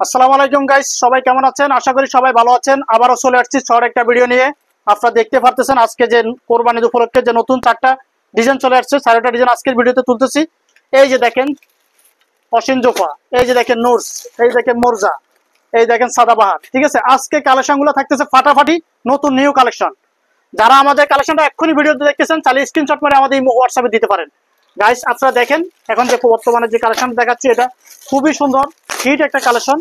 আসসালামু আলাইকুম গাইস, সবাই কেমন আছেন? আশা করি সবাই ভালো আছেন। আবারও চলে আসছি ছোট একটা ভিডিও নিয়ে। আপনারা দেখতে পারতেছেন আজকে যে কোরবানি উপলক্ষে যে নতুন চারটা ডিজাইন চলে আসছে, চারটা ডিজাইন আজকের ভিডিওতে তুলতেছি। এই যে দেখেন অসিন জোফা, এই যে দেখেন নুরস, এই দেখেন মোরজা, এই দেখেন সাদাবাহার। ঠিক আছে, আজকে কালেকশনগুলো থাকতেছে ফাটাফাটি নতুন নিউ কালেকশন। যারা আমাদের কালেকশনটা এক্ষুনি ভিডিওতে দেখতেছেন চাইলে স্ক্রিনশট করে আমাদের হোয়াটসঅ্যাপে দিতে পারেন। গাইস আপনারা দেখেন এখন যে বর্তমানে যে কালেকশন দেখাচ্ছি এটা খুবই সুন্দর হিট একটা কালেকশন,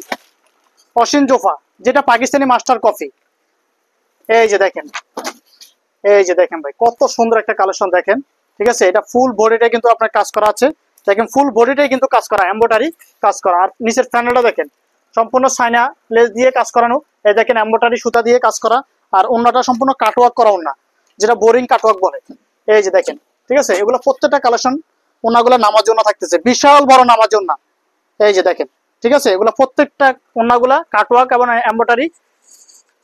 অসিন জোফা, যেটা পাকিস্তানি মাস্টার কফি। এই যে দেখেন, এই যে দেখেন ভাই কত সুন্দর একটা কালেকশন দেখেন। ঠিক আছে, এটা ফুল বডিটাই কিন্তু আপনার কাজ করা আছে। দেখেন ফুল বডিটাই কিন্তু কাজ করা, এমব্রয়ডারি কাজ করা। আর নিচের প্যানেলটা দেখেন সম্পূর্ণ সাইনা লেস দিয়ে কাজ করানো। এই দেখেন এমব্রয়ডারি সুতা দিয়ে কাজ করা। আর ওন্নাটা সম্পূর্ণ কাটওয়ার্ক করা ওন্না, যেটা বোরিং কাটওয়ার্ক বলে। এই যে দেখেন, ঠিক আছে, এগুলো প্রত্যেকটা কালেকশন ওনাগুলো নামার জন্য থাকতেছে, বিশাল বড় নামার জন্য। এই যে দেখেন, ঠিক আছে, এগুলো প্রত্যেকটা ওন্নাগুলা কাটওয়ার্ক এবং এমব্রয়ডারি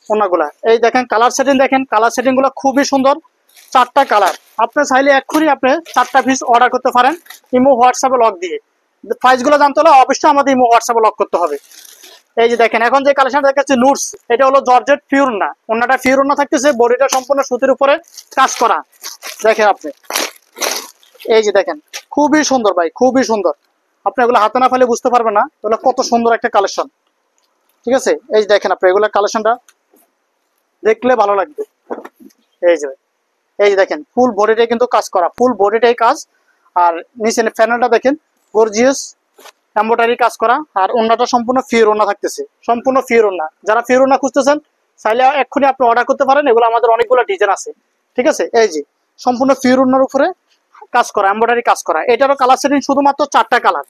ওনাগুলা। এই দেখেন কালার সেটিং, দেখেন কালার সেটিং গুলো খুবই সুন্দর, চারটা কালার। আপনি চাইলে এক্ষুনি আপনি চারটা পিস অর্ডার করতে পারেন ইমো হোয়াটসঅ্যাপে লক দিয়ে। প্রাইস গুলো জানতে হলে অবশ্যই আমাদের ইমো হোয়াটসঅ্যাপে লক করতে হবে। এই যে দেখেন এখন যে কালেকশন দেখাচ্ছে নুটস, এটা হলো জর্জেট পিওর না, ওনাটা পিওর না থাকতেছে, বডিটা সম্পূর্ণ সুতির উপরে কাজ করা। দেখেন আপনি, এই যে দেখেন খুবই সুন্দর ভাই, খুবই সুন্দর। আপনি এগুলো হাতে না ফেলে বুঝতে পারবেন না এগুলো কত সুন্দর একটা কালেকশন। ঠিক আছে, এই যে দেখেন আপনি এগুলো কালেকশনটা দেখলে ভালো লাগবে। এই যে, এই যে দেখেন ফুল বডিটাই কিন্তু কাজ করা, ফুল বডিটাই কাজ। আর নিচে প্যানেলটা দেখেন গর্জিয়াস এমব্রয়ডারি কাজ করা। আর ওন্নাটা সম্পূর্ণ ফিওর ওন্না থাকতেছে, সম্পূর্ণ ফিওর ওন্না। যারা ফিওর ওন্না খুঁজতেছেন চাইলে এক্ষুনি আপনি অর্ডার করতে পারেন, এগুলো আমাদের অনেকগুলো ডিজাইন আছে। ঠিক আছে, এই যে সম্পূর্ণ ফিওর ওন্নার উপরে কাজ করা, এমব্রয়ডারি কাজ করা। এটারও কালার সেটিং শুধুমাত্র চারটা কালার।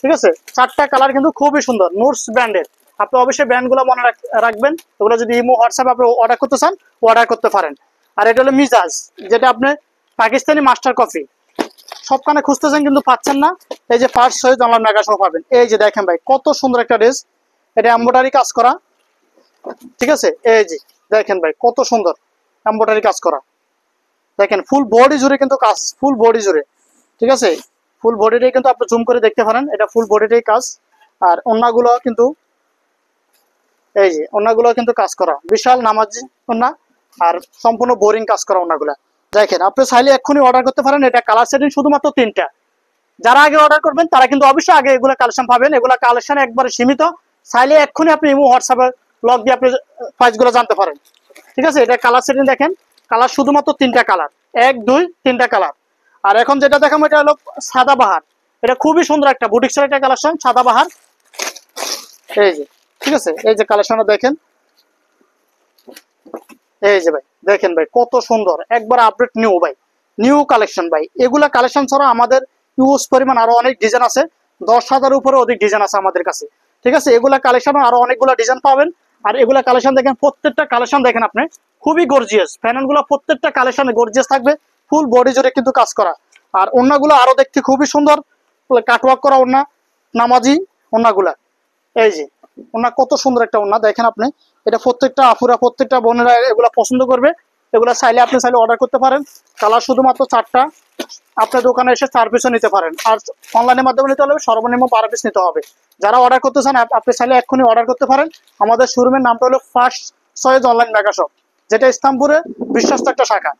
ঠিক আছে, চারটা কালার কিন্তু খুবই সুন্দর, নুটস ব্র্যান্ডের। আপনি অবশ্যই ব্র্যান্ডগুলো মনে রাখবেন। এগুলো যদি ইমো হোয়াটসঅ্যাপ আপনি অর্ডার করতে চান অর্ডার করতে পারেন। আর এটা হলো মিজাজ, যেটা আপনি পাকিস্তানি মাস্টার কফি সবখানে খুঁজতেছেন কিন্তু পাচ্ছেন না। এই যে ফার্স্ট সহিত আমার মেগা শো পাবেন। এই যে দেখেন ভাই কত সুন্দর একটা ড্রেস, এটা এমব্রয়ডারি কাজ করা। ঠিক আছে, এই যে দেখেন ভাই কত সুন্দর এমব্রয়ডারি কাজ করা। দেখেন ফুল বডি জুড়ে কিন্তু কাজ, ফুল বডি জুড়ে। ঠিক আছে, ফুল বডিটাই কিন্তু আপনি জুম করে দেখতে পারেন, এটা ফুল বডিটাই কাজ। আর ওন্নাগুলো কিন্তু, এই যে ওন্নাগুলো কিন্তু কাজ করা বিশাল নামাজি ওন্না। আর সম্পূর্ণ বোরিং কাজ করা ওন্নাগুলা। দেখেন আপনি চাইলে এক্ষুনি অর্ডার করতে পারেন। এটা কালার সেটিং শুধুমাত্র তিনটা। যারা আগে অর্ডার করবেন তারা কিন্তু অবশ্যই আগে এগুলো কালেকশন পাবেন। এগুলো কালেকশন একবারে সীমিত। চাইলে এক্ষুনি আপনি ইমো হোয়াটসঅ্যাপে লগ দিয়ে আপনি প্রাইসগুলো জানতে পারেন। ঠিক আছে, এটা কালার সেটিং দেখেন, কালার শুধুমাত্র তিনটা কালার, এক দুই তিনটা কালার। আর এখন যেটা দেখাবো এটা হলো সাদাবাহার। এটা খুবই সুন্দর একটা বুটিক্সের একটা কালেকশন, সাদাবাহার। এই যে, ঠিক আছে, এই যে কালেকশনটা দেখেন। এই যে ভাই দেখেন ভাই কত সুন্দর, একবার আপডেট নিউ ভাই, নিউ কালেকশন ভাই। এগুলা কালেকশন ছাড়া আমাদের ইউজ পরিমাণ আরো অনেক ডিজাইন আছে, 10,000 উপরে অধিক ডিজাইন আছে আমাদের কাছে। ঠিক আছে, এগুলা কালেকশন আরো অনেকগুলো ডিজাইন পাবেন। আর এগুলা কালেকশন দেখেন, প্রত্যেকটা কালেকশন দেখেন আপনি খুবই গর্জিয়াস। প্যানেল গুলো প্রত্যেকটা কালেকশনে গর্জিয়াস থাকবে, ফুল বডি জুড়ে কিন্তু কাজ করা। আর ওন্নাগুলো আরো দেখতে খুবই সুন্দর, কাটওয়ার্ক করা ওন্না, নামাজি ওন্নাগুলা। এই যে ওন্না কত সুন্দর একটা ওন্না দেখেন আপনি। এটা প্রত্যেকটা আপুরা, প্রত্যেকটা বোনেরা এগুলা পছন্দ করবে। এগুলা চাইলে আপনি চাইলে অর্ডার করতে পারেন। কালার শুধুমাত্র চারটা। আপনার দোকানে এসে 4 পিসও নিতে পারেন। আর অনলাইনের মাধ্যমে নিতে হলে সর্বনিম্ন 12 পিস নিতে হবে। যারা অর্ডার করতে চান আপনি চাইলে এক্ষুনি অর্ডার করতে পারেন। আমাদের শোরুমের নামটা হলো first choice online mega shop, যেটা ইসলামপুরে বিশ্বস্ত একটা শাখা।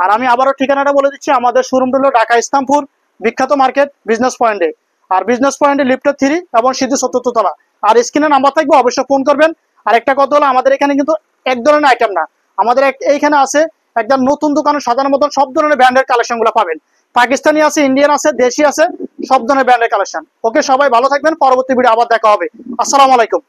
আর আমি আবারও ঠিকানাটা বলে দিচ্ছি, আমাদের শোরুমটা হলো ঢাকা ইসলামপুর বিখ্যাত মার্কেট বিজনেস পয়েন্টে। আর বিজনেস পয়েন্টে লিফটের 3 এবং সিধু 74 তলা। আর স্ক্রিনে নাম্বার থাকবে, অবশ্যই ফোন করবেন। আর একটা কথা হলো আমাদের এখানে কিন্তু এক ধরনের আইটেম না, আমাদের এইখানে আছে একদম নতুন দোকানে সাধারণ মতন সব ধরনের ব্র্যান্ডের কালেকশন গুলো পাবেন। পাকিস্তানি আছে, ইন্ডিয়ান আছে, দেশি আছে, সব ধরনের ব্র্যান্ডের কালেকশন। ওকে, সবাই ভালো থাকবেন, পরবর্তী ভিডিও আবার দেখা হবে। আসসালামু আলাইকুম।